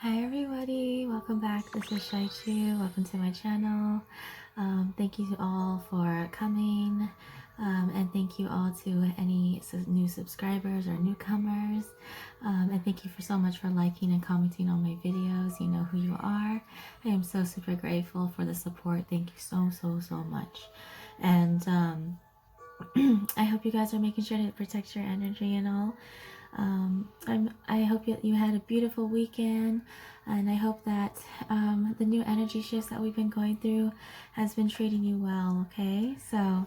Hi everybody, welcome back. This is Cheychuu. Welcome to my channel. Thank you all for coming, and thank you all to any new subscribers or newcomers, and thank you so much for liking and commenting on my videos. You know who you are. I am so super grateful for the support. Thank you so much. And I hope you guys are making sure to protect your energy and all. I hope you had a beautiful weekend, and I hope that the new energy shifts that we've been going through has been treating you well, okay? So,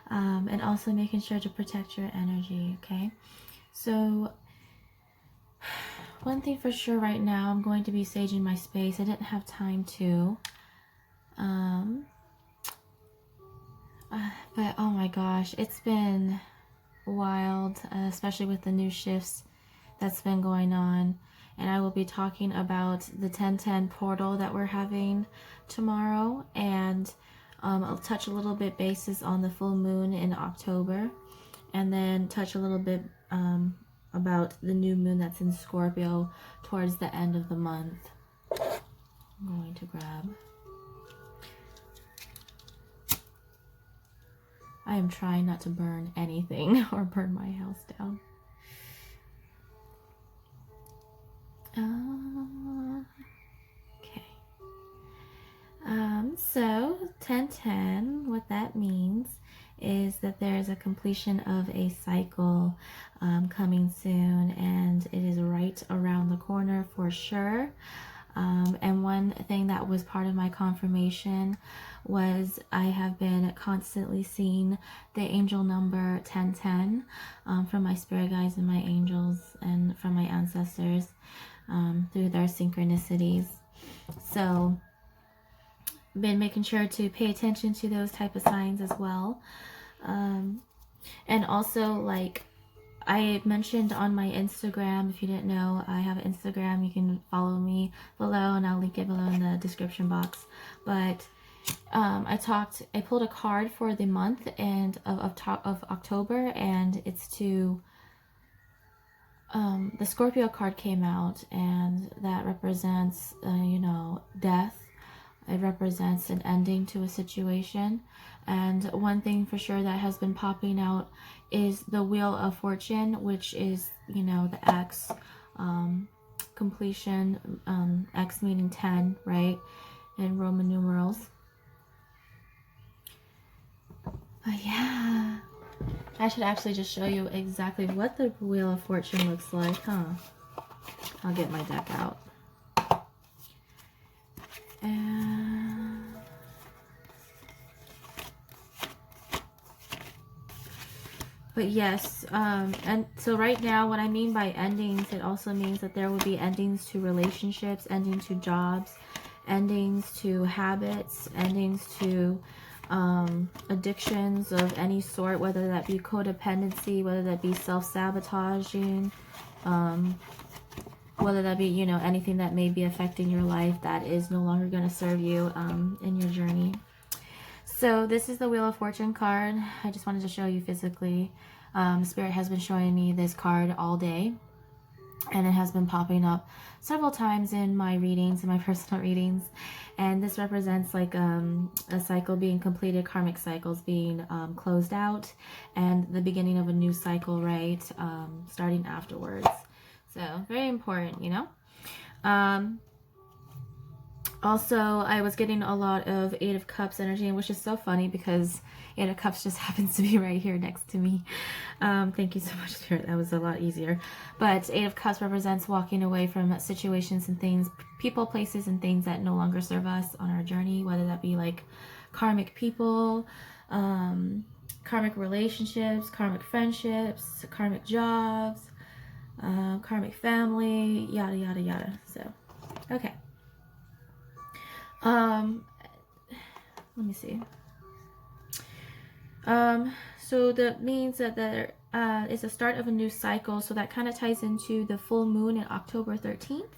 and also making sure to protect your energy, okay? So, one thing for sure right now, I'm going to be saging my space. I didn't have time to, but oh my gosh, it's been wild, especially with the new shifts that's been going on. And I will be talking about the 1010 portal that we're having tomorrow, and I'll touch a little bit basis on the full moon in October, and then touch a little bit about the new moon that's in Scorpio towards the end of the month. I'm going to grab. I am trying not to burn anything or burn my house down. Okay. So 1010, what that means is that there is a completion of a cycle coming soon, and it is right around the corner for sure. And one thing that was part of my confirmation was I have been constantly seeing the angel number 1010 from my spirit guides and my angels and from my ancestors through their synchronicities. So been making sure to pay attention to those type of signs as well. And also, like I mentioned on my Instagram, if you didn't know, I have an Instagram. You can follow me below, and I'll link it below in the description box. But I pulled a card for the month and of October, and it's to the Scorpio card came out, and that represents you know, death. It represents an ending to a situation. And one thing for sure that has been popping out is the Wheel of Fortune, which is, you know, the X, completion, X meaning 10, right, in Roman numerals. But yeah, I should actually just show you exactly what the Wheel of Fortune looks like, huh? I'll get my deck out. But yes, and so right now, what I mean by endings, it also means that there will be endings to relationships, endings to jobs, endings to habits, endings to addictions of any sort, whether that be codependency, whether that be self-sabotaging, whether that be, you know, anything that may be affecting your life that is no longer going to serve you in your journey. So this is the Wheel of Fortune card. I just wanted to show you physically. Spirit has been showing me this card all day, and it has been popping up several times in my readings, in my personal readings. And this represents like a cycle being completed, karmic cycles being closed out, and the beginning of a new cycle, right? Starting afterwards. So very important, you know. Also, I was getting a lot of Eight of Cups energy, which is so funny because Eight of Cups just happens to be right here next to me. Thank you so much, Spirit. That was a lot easier. But Eight of Cups represents walking away from situations and things, people, places, and things that no longer serve us on our journey, whether that be like karmic people, karmic relationships, karmic friendships, karmic jobs, karmic family, yada, yada, yada. So, okay. Let me see. So that means that there is a start of a new cycle. So that kind of ties into the full moon in October 13th.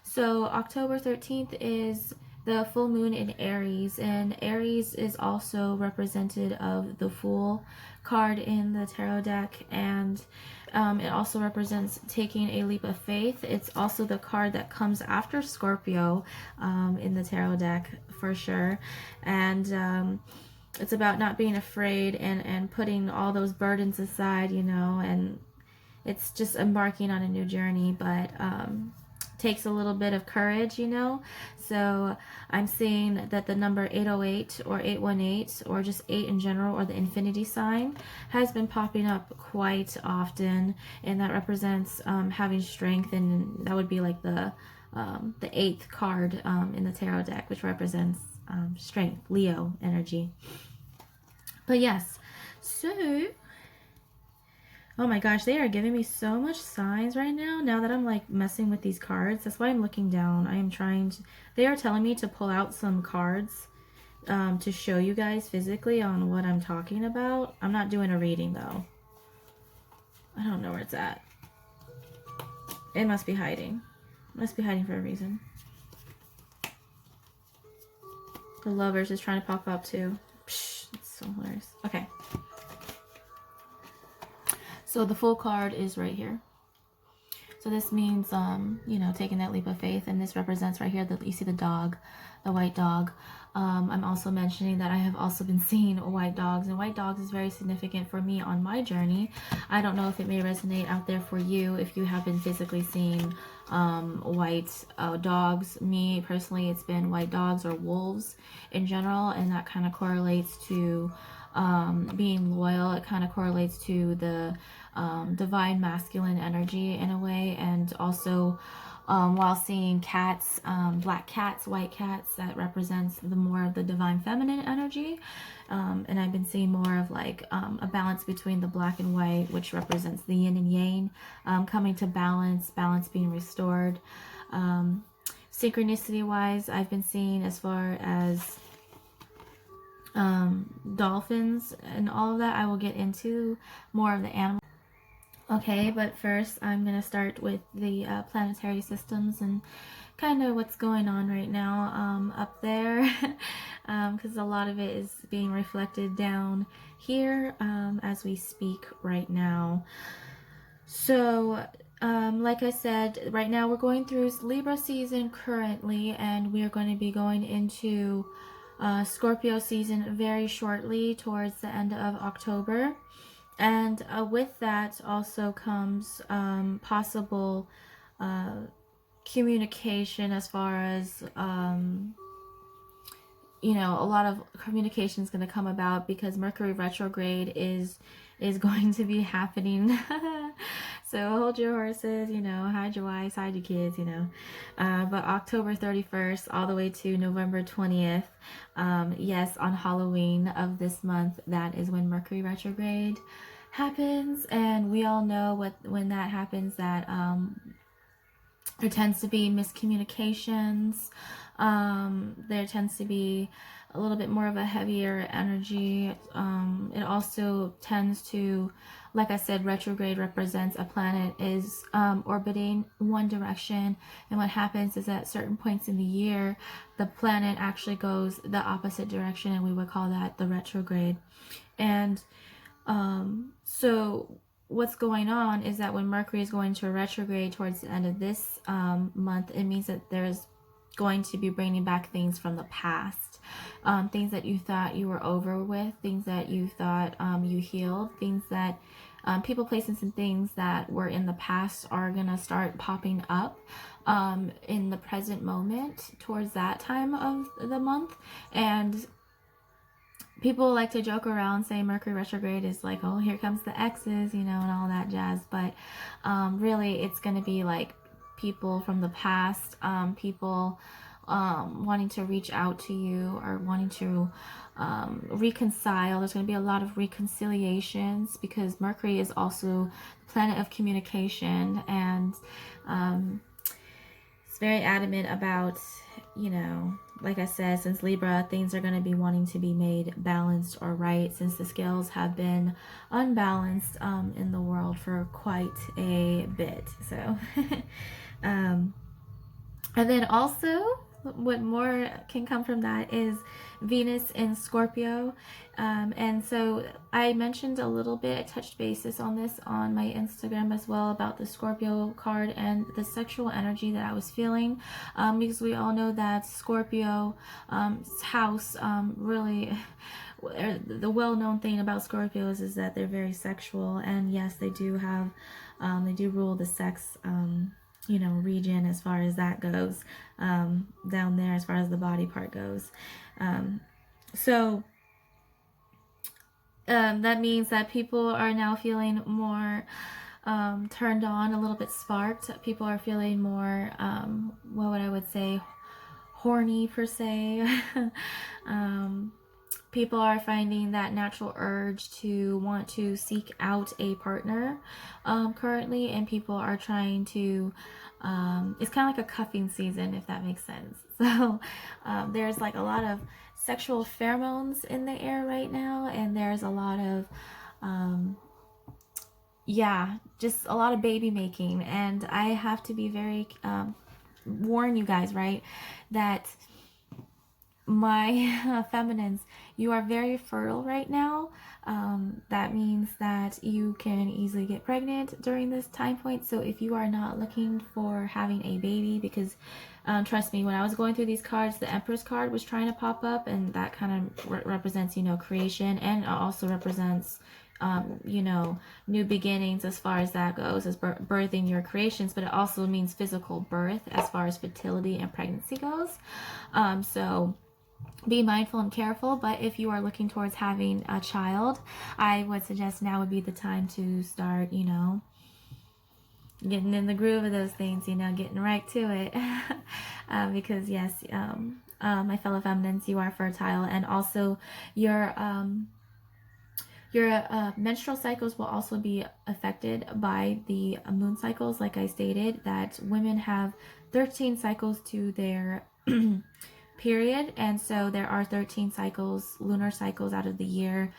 So October 13th is the full moon in Aries, and Aries is also represented of the Fool card in the tarot deck, and it also represents taking a leap of faith. It's also the card that comes after Scorpio in the tarot deck for sure, and it's about not being afraid and putting all those burdens aside, you know, and it's just embarking on a new journey, but takes a little bit of courage, you know. So I'm seeing that the number 808 or 818 or just 8 in general, or the infinity sign, has been popping up quite often, and that represents having strength, and that would be like the 8th card in the tarot deck, which represents strength, Leo energy. But yes, so oh my gosh, they are giving me so much signs right now that I'm like messing with these cards. That's why I'm looking down. I am trying to, they are telling me to pull out some cards to show you guys physically on what I'm talking about. I'm not doing a reading though. I don't know where it's at. It must be hiding. It must be hiding for a reason. The Lovers is trying to pop up too. Psh, it's so hilarious. Okay. So the Fool card is right here. So this means, you know, taking that leap of faith. And this represents right here that you see the dog, the white dog. I'm also mentioning that I have also been seeing white dogs. And white dogs is very significant for me on my journey. I don't know if it may resonate out there for you if you have been physically seeing white dogs. Me personally, it's been white dogs or wolves in general. And that kind of correlates to being loyal. It kind of correlates to the divine masculine energy in a way, and also while seeing cats, black cats, white cats, that represents the more of the divine feminine energy, and I've been seeing more of like a balance between the black and white, which represents the yin and yang, coming to balance being restored. Synchronicity wise, I've been seeing as far as dolphins and all of that. I will get into more of the animals. Okay, but first I'm going to start with the planetary systems and kind of what's going on right now up there, because a lot of it is being reflected down here as we speak right now. So like I said, right now we're going through Libra season currently, and we are going to be going into Scorpio season very shortly towards the end of October. And with that also comes possible communication, as far as, you know, a lot of communication is going to come about because Mercury retrograde is going to be happening. So hold your horses, you know, hide your wives, hide your kids, you know. But October 31st all the way to November 20th, yes, on Halloween of this month, that is when Mercury retrograde happens. And we all know when that happens, that there tends to be miscommunications. There tends to be a little bit more of a heavier energy. It also tends to, like I said, retrograde represents a planet is orbiting one direction, and what happens is at certain points in the year, the planet actually goes the opposite direction, and we would call that the retrograde. And so what's going on is that when Mercury is going to retrograde towards the end of this month, it means that there's going to be bringing back things from the past, things that you thought you were over with, things that you thought you healed, things that people, places, and things that were in the past are gonna start popping up in the present moment towards that time of the month. And people like to joke around saying Mercury retrograde is like, oh, here comes the exes, you know, and all that jazz. But really, it's going to be like people from the past, people wanting to reach out to you or wanting to reconcile. There's going to be a lot of reconciliations because Mercury is also the planet of communication, and it's very adamant about, you know, like I said, since Libra, things are going to be wanting to be made balanced or right, since the scales have been unbalanced in the world for quite a bit. So, and then also what more can come from that is Venus in Scorpio. And so I mentioned a little bit, I touched basis on this on my Instagram as well, about the Scorpio card and the sexual energy that I was feeling, because we all know that Scorpio house really, the well-known thing about Scorpios is that they're very sexual, and yes, they do have, they do rule the sex you know, region as far as that goes, down there as far as the body part goes. So that means that people are now feeling more turned on, a little bit sparked. People are feeling more, what would I would say, horny per se. People are finding that natural urge to want to seek out a partner currently, and people are trying to, it's kind of like a cuffing season, if that makes sense. So there's like a lot of sexual pheromones in the air right now, and there's a lot of yeah, just a lot of baby making. And I have to be very warn you guys, right, that my feminines, you are very fertile right now. That means that you can easily get pregnant during this time point. So if you are not looking for having a baby, because trust me, when I was going through these cards, the Empress card was trying to pop up, and that kind of represents, you know, creation, and also represents you know, new beginnings as far as that goes, as birthing your creations, but it also means physical birth as far as fertility and pregnancy goes. So be mindful and careful, but if you are looking towards having a child, I would suggest now would be the time to start, you know, getting in the groove of those things, you know, getting right to it. Because yes, my fellow feminines, you are fertile, and also your menstrual cycles will also be affected by the moon cycles. Like I stated, that women have 13 cycles to their period, and so there are 13 cycles, lunar cycles, out of the year.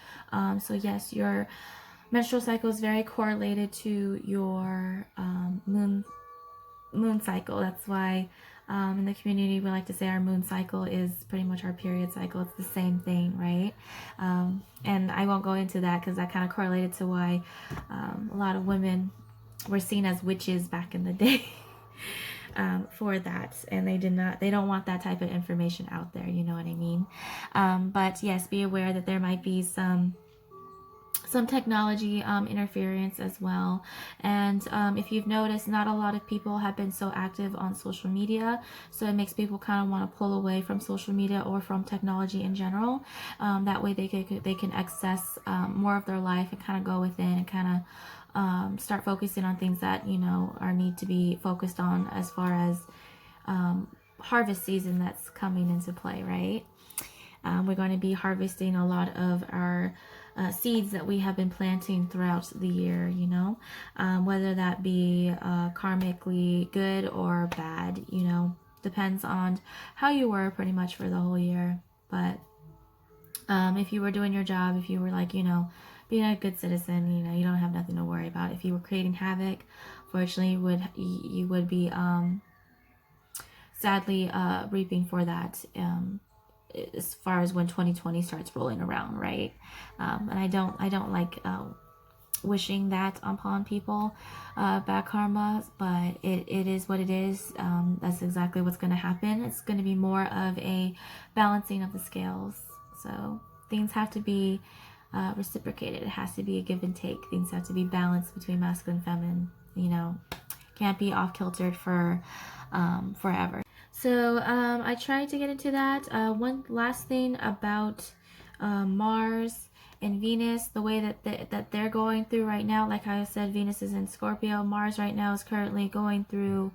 So yes, your menstrual cycle is very correlated to your moon cycle. That's why in the community we like to say our moon cycle is pretty much our period cycle. It's the same thing, right? And I won't go into that because that kind of correlated to why a lot of women were seen as witches back in the day. For that, and they don't want that type of information out there, you know what I mean? But yes, be aware that there might be some technology interference as well. And if you've noticed, not a lot of people have been so active on social media, so it makes people kind of want to pull away from social media or from technology in general. That way they can access more of their life and kind of go within and kind of start focusing on things that, you know, are need to be focused on as far as harvest season that's coming into play, right? We're going to be harvesting a lot of our seeds that we have been planting throughout the year, you know, whether that be karmically good or bad, you know, depends on how you were pretty much for the whole year. But if you were doing your job, if you were, like, you know, being a good citizen, you know, you don't have nothing to worry about. If you were creating havoc, fortunately, you would be sadly reaping for that as far as when 2020 starts rolling around, right? And I don't like wishing that upon people, bad karma, but it is what it is. That's exactly what's going to happen. It's going to be more of a balancing of the scales. So things have to be reciprocated. It has to be a give and take. Things have to be balanced between masculine and feminine. You know, can't be off kiltered for forever. So I tried to get into that. One last thing about Mars and Venus, the way that they're going through right now. Like I said, Venus is in Scorpio. Mars right now is currently going through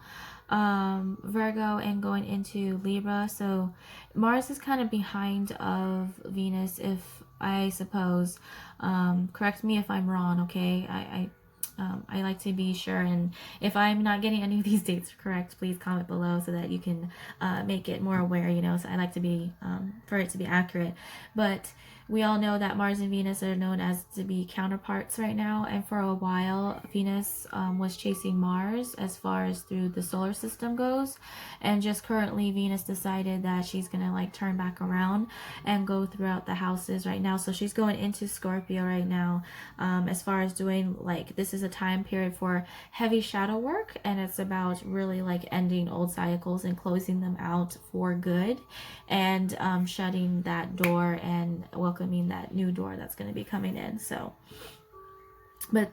Virgo and going into Libra. So Mars is kind of behind of Venus, if I suppose. Correct me if I'm wrong, okay? I like to be sure, and if I'm not getting any of these dates correct, please comment below so that you can make it more aware, you know. So I like to be for it to be accurate. But we all know that Mars and Venus are known as to be counterparts right now, and for a while Venus was chasing Mars as far as through the solar system goes, and just currently Venus decided that she's gonna like turn back around and go throughout the houses right now. So she's going into Scorpio right now, as far as doing like, this is a time period for heavy shadow work, and it's about really like ending old cycles and closing them out for good, and shutting that door and welcoming that new door that's going to be coming in. So but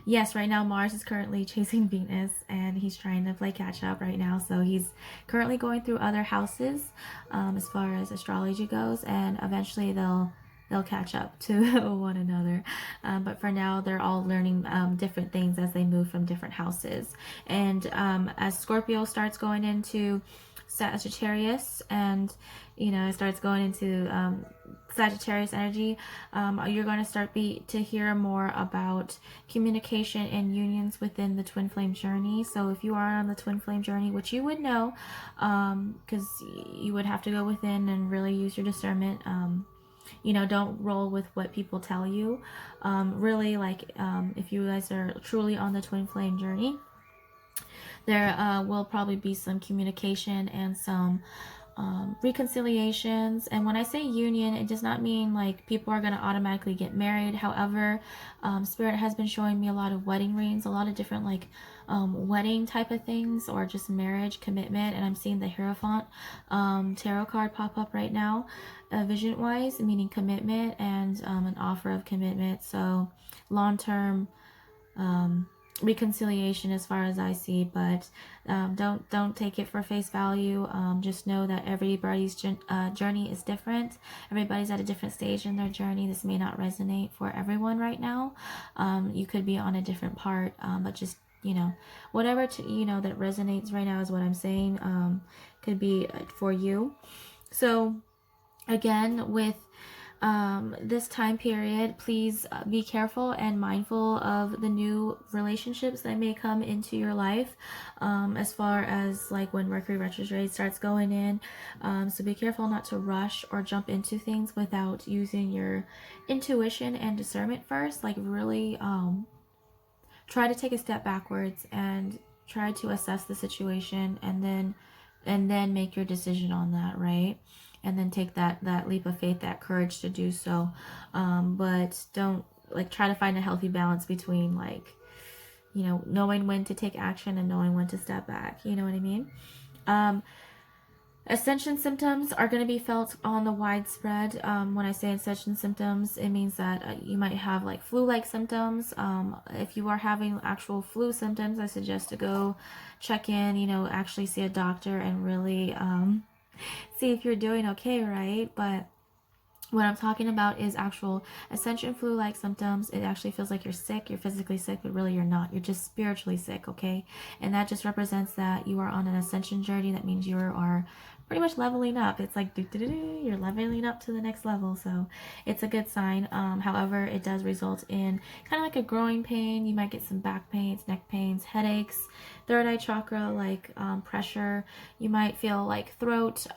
yes, right now Mars is currently chasing Venus, and he's trying to play catch up right now. So he's currently going through other houses as far as astrology goes, and eventually they'll catch up to one another. But for now, they're all learning different things as they move from different houses. And as Scorpio starts going into Sagittarius, and it starts going into Sagittarius energy, you're going to start to hear more about communication and unions within the twin flame journey. So if you are on the twin flame journey, which you would know, because you would have to go within and really use your discernment. Don't roll with what people tell you. Really, like, if you guys are truly on the twin flame journey, there will probably be some communication and some reconciliations. And when I say union, it does not mean like people are going to automatically get married. However, Spirit has been showing me a lot of wedding rings, a lot of different like wedding type of things, or just marriage, commitment. And I'm seeing the Hierophant tarot card pop up right now, vision wise, meaning commitment and an offer of commitment. So long-term reconciliation as far as I see, but don't take it for face value. Just know that everybody's journey is different. Everybody's at a different stage in their journey. This may not resonate for everyone right now. You could be on a different part, but just whatever that resonates right now is what I'm saying. Could be for you. So again, with this time period, please be careful and mindful of the new relationships that may come into your life, as far as like when Mercury retrograde starts going in. So be careful not to rush or jump into things without using your intuition and discernment first. Like really try to take a step backwards and try to assess the situation, and then make your decision on that, right? And then take that leap of faith, that courage to do so. But don't like try to find a healthy balance between like, knowing when to take action and knowing when to step back. You know what I mean? Ascension symptoms are going to be felt on the widespread. When I say ascension symptoms, it means that you might have like flu-like symptoms. If you are having actual flu symptoms, I suggest to go check in, actually see a doctor and really see if you're doing okay, right? But what I'm talking about is actual ascension flu-like symptoms. It actually feels like you're sick, you're physically sick, but really you're not. You're just spiritually sick, okay? And that just represents that you are on an ascension journey. That means you are pretty much leveling up. It's like you're leveling up to the next level. So it's a good sign. However, it does result in kind of like a growing pain. You might get some back pains, neck pains, headaches, third eye chakra, like pressure. You might feel like throat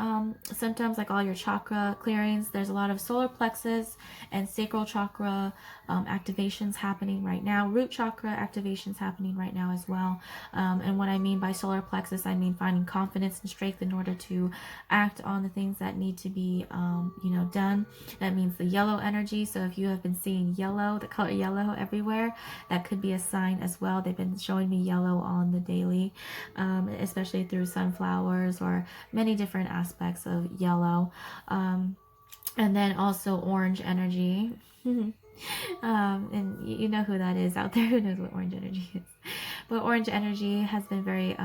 symptoms, like all your chakra clearings. There's a lot of solar plexus and sacral chakra activations happening right now. Root chakra activations happening right now as well. And what I mean by solar plexus, I mean finding confidence and strength in order to act on the things that need to be done. That means the yellow energy. So if you have been seeing yellow, the color yellow everywhere, that could be a sign as well. They've been showing me yellow on the daily, especially through sunflowers or many different aspects of yellow. And then also orange energy. And you know who that is out there who knows what orange energy is. But orange energy has been very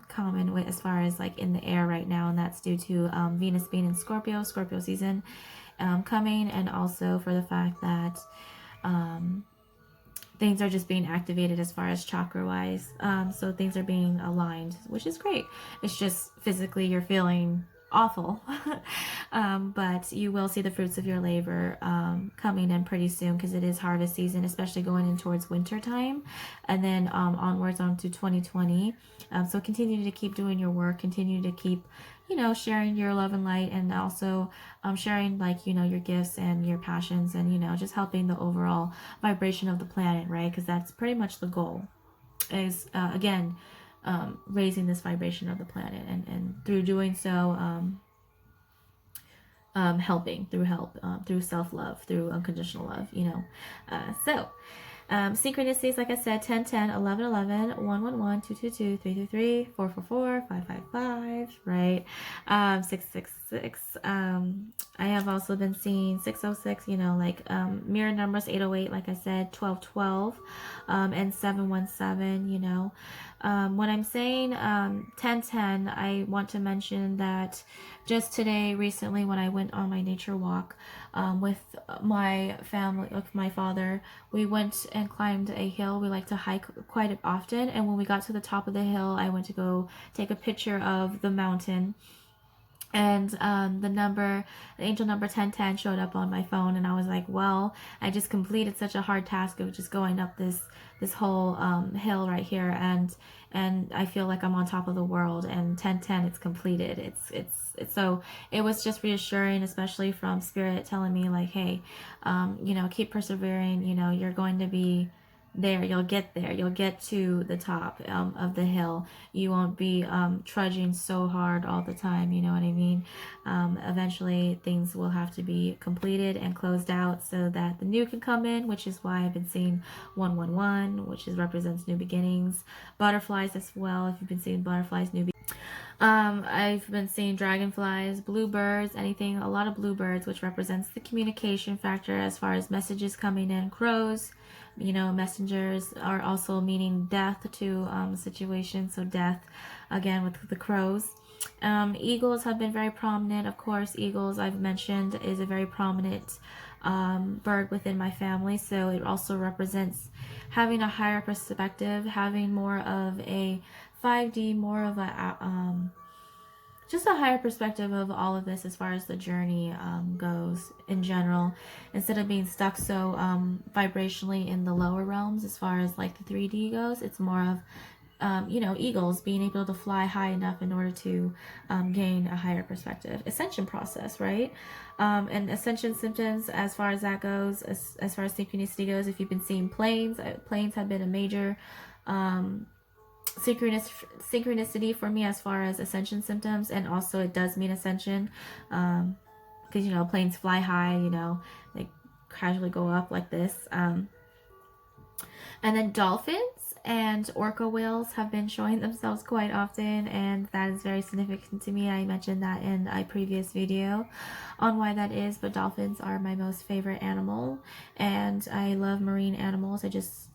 common with, as far as like in the air right now, and that's due to Venus being in Scorpio season coming, and also for the fact that things are just being activated as far as chakra wise. So things are being aligned, which is great. It's just physically you're feeling awful. But you will see the fruits of your labor coming in pretty soon, because it is harvest season, especially going in towards winter time, and then onwards onto 2020. So continue to keep doing your work, continue to keep, you know, sharing your love and light, and also sharing, like, you know, your gifts and your passions, and, you know, just helping the overall vibration of the planet, right? Because that's pretty much the goal, is again, raising this vibration of the planet, and through doing so, helping through through self-love, through unconditional love, you know. Synchronicities, like I said: 10, 10, 11, 11, 1, 1, 1, 2, 2, 2, 3, 3, 3, 4, 4, 4, 5, 5, 5, right? 6, 6, 6. I have also been seeing 606, you know, like mirror numbers: 808, like I said, 12, 12, and 717, you know. When I'm saying 10, 10, I want to mention that just today, recently, when I went on my nature walk with my family, with my father, we went and climbed a hill. We like to hike quite often, and when we got to the top of the hill, I went to go take a picture of the mountain, and the angel number 1010 showed up on my phone, and I was like, well, I just completed such a hard task of just going up this whole hill right here, and I feel like I'm on top of the world. And 1010, it's completed. It's so it was just reassuring, especially from spirit telling me, like, hey, you know, keep persevering, you know, you're going to be there, you'll get there, you'll get to the top of the hill. You won't be trudging so hard all the time, you know what I mean? Eventually things will have to be completed and closed out so that the new can come in, which is why I've been seeing 111, which represents new beginnings. Butterflies as well, if you've been seeing butterflies, new beginnings. I've been seeing dragonflies, bluebirds, anything, a lot of bluebirds, which represents the communication factor as far as messages coming in. Crows, you know, messengers, are also meaning death to situation, so death again with the crows. Eagles have been very prominent. Of course, eagles, I've mentioned, is a very prominent bird within my family, so it also represents having a higher perspective, having more of a 5D, more of a just a higher perspective of all of this as far as the journey goes in general, instead of being stuck so vibrationally in the lower realms as far as like the 3D goes. It's more of you know, eagles being able to fly high enough in order to gain a higher perspective. Ascension process, right? And ascension symptoms, as far as that goes, as far as synchronicity goes, if you've been seeing planes, planes have been a major synchronicity for me as far as ascension symptoms, and also it does mean ascension, because you know, planes fly high, you know, they casually go up like this. And then dolphins and orca whales have been showing themselves quite often, and that is very significant to me. I mentioned that in a previous video on why that is, but dolphins are my most favorite animal, and I love marine animals. I just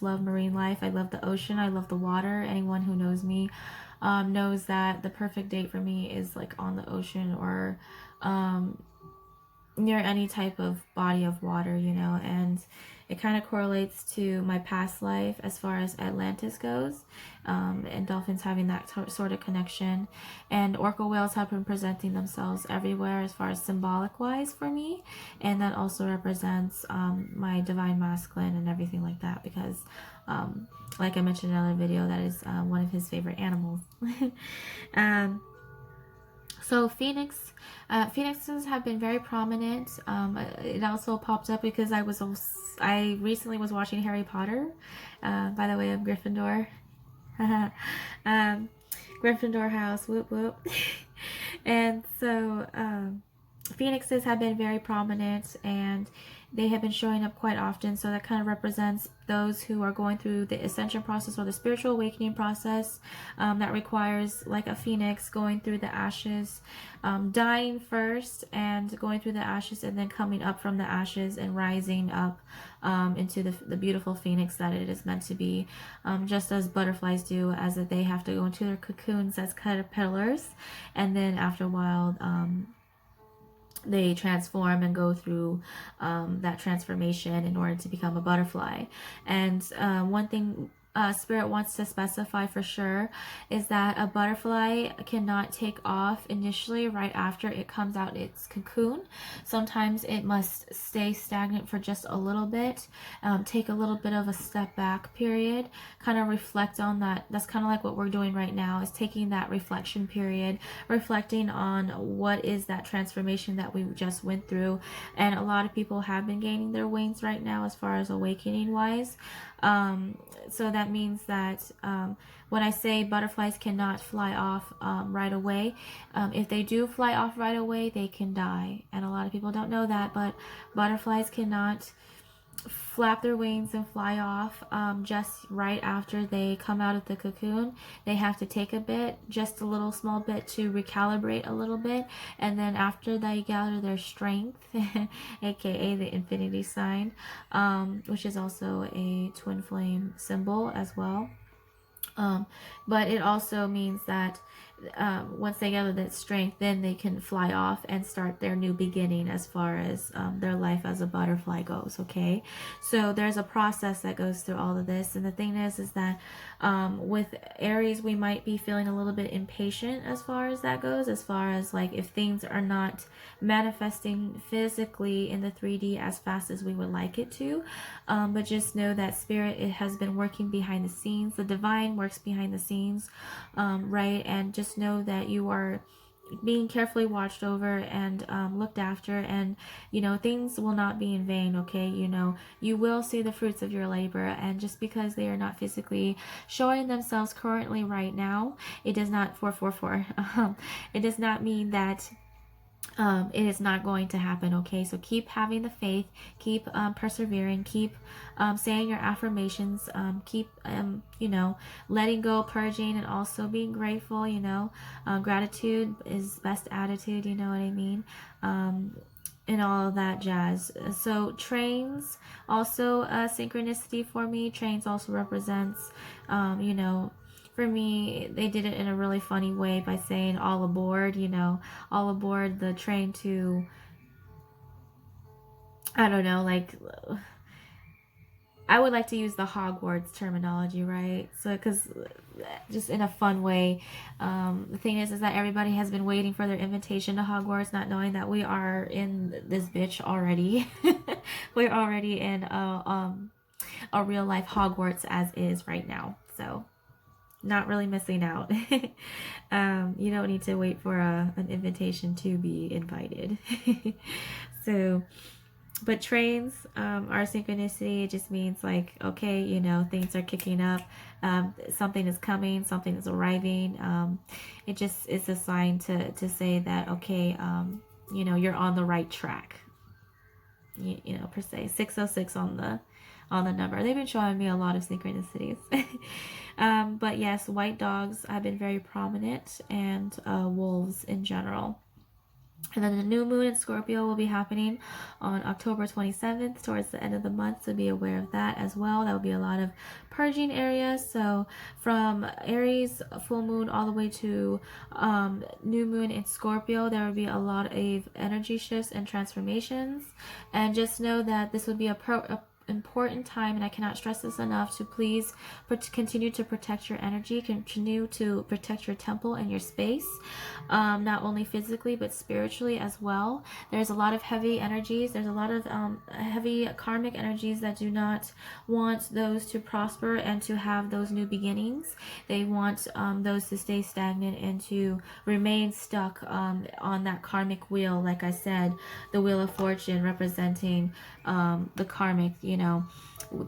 love marine life. I love the ocean. I love the water. Anyone who knows me knows that the perfect date for me is like on the ocean, or near any type of body of water, you know. And it kind of correlates to my past life as far as Atlantis goes, and dolphins having that sort of connection. And orca whales have been presenting themselves everywhere as far as symbolic wise for me, and that also represents my divine masculine and everything like that, because like I mentioned in another video, that is one of his favorite animals. So phoenixes have been very prominent. It also popped up because I recently was watching Harry Potter. By the way, I'm Gryffindor. Gryffindor house, whoop whoop. And so phoenixes have been very prominent, and they have been showing up quite often. So that kind of represents those who are going through the ascension process, or the spiritual awakening process, that requires, like a phoenix, going through the ashes, dying first and going through the ashes, and then coming up from the ashes and rising up into the beautiful phoenix that it is meant to be, just as butterflies do, as that they have to go into their cocoons as caterpillars, and then after a while they transform and go through that transformation in order to become a butterfly. And one thing Spirit wants to specify for sure is that a butterfly cannot take off initially right after it comes out its cocoon. Sometimes it must stay stagnant for just a little bit, take a little bit of a step back period, kind of reflect on that. That's kind of like what we're doing right now, is taking that reflection period, reflecting on what is that transformation that we just went through. And a lot of people have been gaining their wings right now as far as awakening wise. So that means that when I say butterflies cannot fly off right away, if they do fly off right away, they can die. And a lot of people don't know that, but butterflies cannot flap their wings and fly off just right after they come out of the cocoon. They have to take a bit, just a little small bit, to recalibrate a little bit, and then after they gather their strength aka the infinity sign, which is also a twin flame symbol as well. But it also means that once they gather that strength, then they can fly off and start their new beginning as far as their life as a butterfly goes. Okay, so there's a process that goes through all of this, and the thing is that with Aries, we might be feeling a little bit impatient as far as that goes, as far as like if things are not manifesting physically in the 3D as fast as we would like it to, but just know that Spirit, it has been working behind the scenes. The divine works behind the scenes, right? And just know that you are being carefully watched over and looked after, and you know, things will not be in vain. Okay, you know, you will see the fruits of your labor, and just because they are not physically showing themselves currently right now, it does not 444 it does not mean that it is not going to happen. Okay, so keep having the faith, keep persevering, keep saying your affirmations, keep you know, letting go, purging, and also being grateful. You know, gratitude is best attitude, you know what I mean, and all of that jazz. So trains also a synchronicity for me. Trains also represents you know, for me, they did it in a really funny way by saying all aboard, you know, all aboard the train to, I don't know, like, I would like to use the Hogwarts terminology, right? So, because just in a fun way, the thing is that everybody has been waiting for their invitation to Hogwarts, not knowing that we are in this bitch already. We're already in a real life Hogwarts as is right now. So, not really missing out. You don't need to wait for an invitation to be invited. So, but trains are synchronicity. It just means like, okay, you know, things are kicking up. Something is coming. Something is arriving. It just is a sign to say that, okay, you know, you're on the right track. You know, per se. 606 on the number. They've been showing me a lot of synchronicities. But yes, white dogs have been very prominent, and wolves in general. And then the new moon in Scorpio will be happening on October 27th, towards the end of the month, so be aware of that as well. That will be a lot of purging areas. So from Aries full moon all the way to new moon in Scorpio, there will be a lot of energy shifts and transformations. And just know that this would be a important time, and I cannot stress this enough, to please continue to protect your energy, continue to protect your temple and your space, not only physically but spiritually as well. There's a lot of heavy energies, there's a lot of heavy karmic energies that do not want those to prosper and to have those new beginnings. They want those to stay stagnant and to remain stuck on that karmic wheel. Like I said, the wheel of fortune representing the karmic, you know,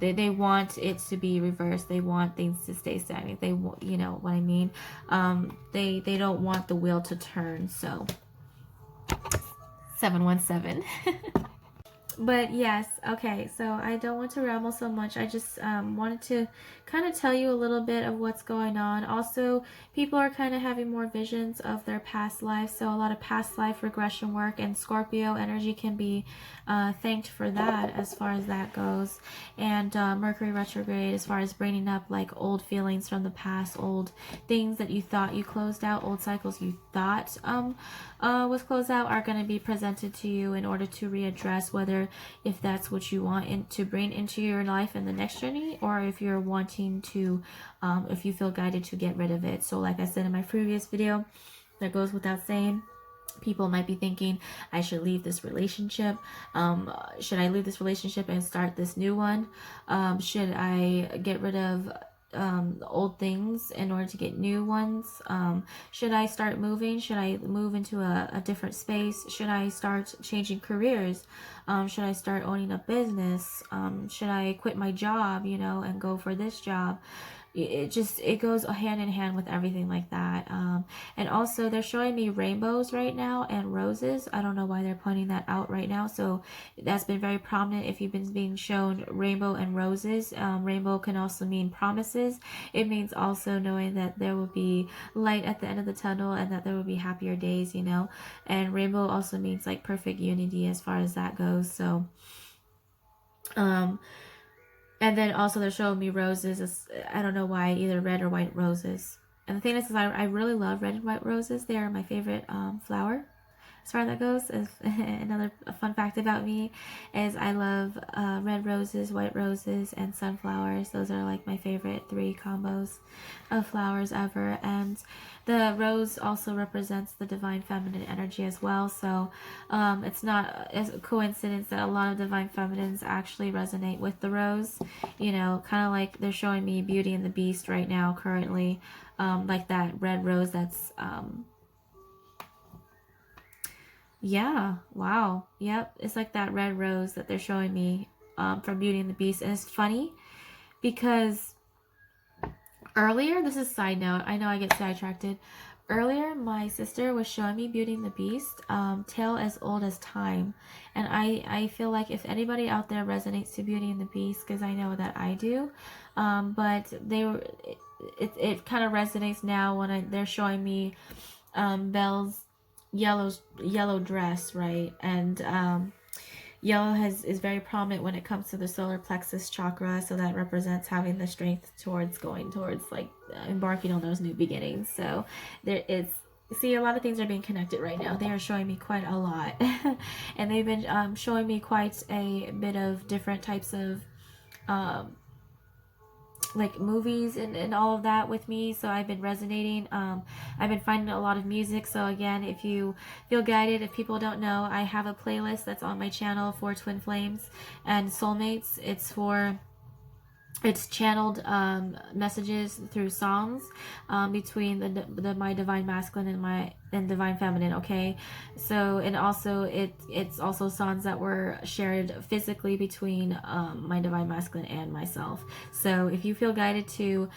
they want it to be reversed. They want things to stay stagnant. They want, you know what I mean, they don't want the wheel to turn. So 717. But yes, okay, so I don't want to ramble so much. I just wanted to kind of tell you a little bit of what's going on. Also, people are kind of having more visions of their past lives, so a lot of past life regression work, and Scorpio energy can be thanked for that as far as that goes. And Mercury retrograde, as far as bringing up like old feelings from the past, old things that you thought you closed out, old cycles you thought was closed out, are going to be presented to you in order to readdress whether sure if that's what you want to bring into your life in the next journey, or if you're wanting to, if you feel guided to get rid of it. So like I said in my previous video, that goes without saying, people might be thinking, I should leave this relationship. Should I leave this relationship and start this new one? Should I get rid of old things in order to get new ones? Should I start moving? Should I move into a different space? Should I start changing careers? Should I start owning a business? Should I quit my job, and go for this job? It goes hand in hand with everything like that. And also they're showing me rainbows right now and roses. I don't know why they're pointing that out right now. So that's been very prominent if you've been being shown rainbow and roses. Rainbow can also mean promises. It means also knowing that there will be light at the end of the tunnel and that there will be happier days, and rainbow also means like perfect unity as far as that goes. So and then also they're showing me roses. I don't know why, either red or white roses. And the thing is I really love red and white roses. They are my favorite flower as far as that goes. Another fun fact about me is I love red roses, white roses, and sunflowers. Those are like my favorite 3 combos of flowers ever. And the rose also represents the divine feminine energy as well. So it's not a coincidence that a lot of divine feminines actually resonate with the rose. Kind of like they're showing me Beauty and the Beast right now currently. Like that red rose that's yeah, wow, yep, it's like that red rose that they're showing me from Beauty and the Beast. And it's funny because earlier, this is a side note, I know I get sidetracked. Earlier, my sister was showing me Beauty and the Beast, tale as old as time. And I feel like if anybody out there resonates to Beauty and the Beast, because I know that I do, but it kind of resonates now when they're showing me Belle's yellow dress, right? And yellow is very prominent when it comes to the solar plexus chakra, so that represents having the strength towards going towards like embarking on those new beginnings. So see, a lot of things are being connected right now. They are showing me quite a lot and they've been showing me quite a bit of different types of like movies and all of that with me. So I've been resonating. I've been finding a lot of music. So again, if you feel guided, if people don't know, I have a playlist that's on my channel for twin flames and soulmates. It's channeled messages through songs between my divine masculine and divine feminine. Okay, so and also it's also songs that were shared physically between my divine masculine and myself. So if you feel guided to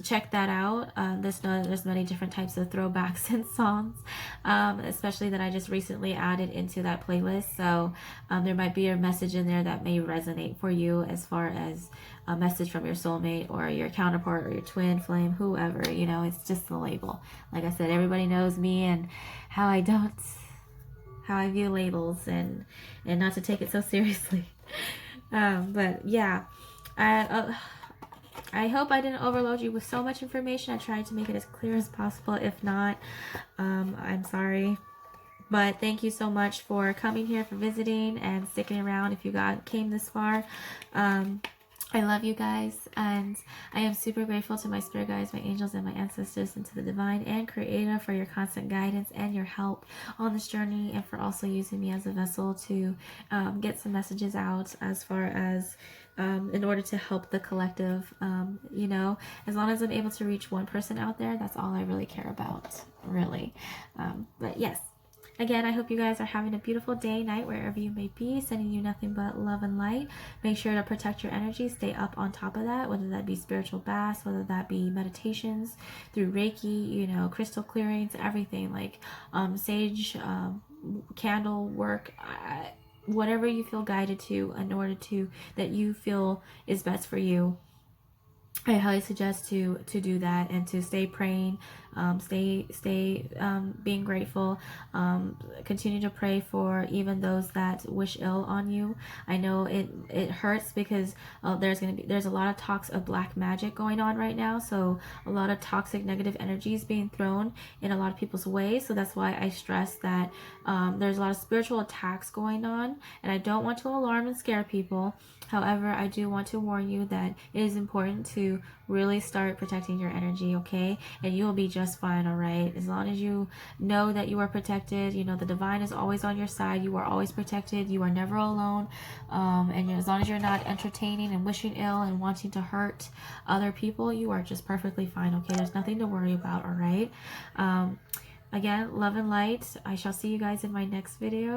check that out, there's many different types of throwbacks and songs, especially that I just recently added into that playlist. So there might be a message in there that may resonate for you as far as a message from your soulmate or your counterpart or your twin flame, whoever. It's just the label. Like I said, everybody knows me and how I view labels and not to take it so seriously. But yeah, I hope I didn't overload you with so much information. I tried to make it as clear as possible. If not, I'm sorry. But thank you so much for coming here, for visiting and sticking around if you came this far. I love you guys, and I am super grateful to my spirit guides, my angels, and my ancestors, and to the divine and creator for your constant guidance and your help on this journey, and for also using me as a vessel to get some messages out as far as in order to help the collective. As long as I'm able to reach one person out there, that's all I really care about, really. But yes. Again, I hope you guys are having a beautiful day, night, wherever you may be, sending you nothing but love and light. Make sure to protect your energy, stay up on top of that, whether that be spiritual baths, whether that be meditations through Reiki, crystal clearings, everything like sage, candle work, whatever you feel guided to in order that you feel is best for you. I highly suggest to do that and to stay praying Stay being grateful. Continue to pray for even those that wish ill on you. I know it hurts because there's a lot of talks of black magic going on right now, so a lot of toxic negative energies being thrown in a lot of people's way. So that's why I stress that there's a lot of spiritual attacks going on, and I don't want to alarm and scare people. However, I do want to warn you that it is important to really start protecting your energy, okay? And you will be just fine, all right? As long as you know that you are protected, you know the divine is always on your side. You are always protected. You are never alone. And as long as you're not entertaining and wishing ill and wanting to hurt other people, you are just perfectly fine, okay? There's nothing to worry about, all right? Again, love and light. I shall see you guys in my next video.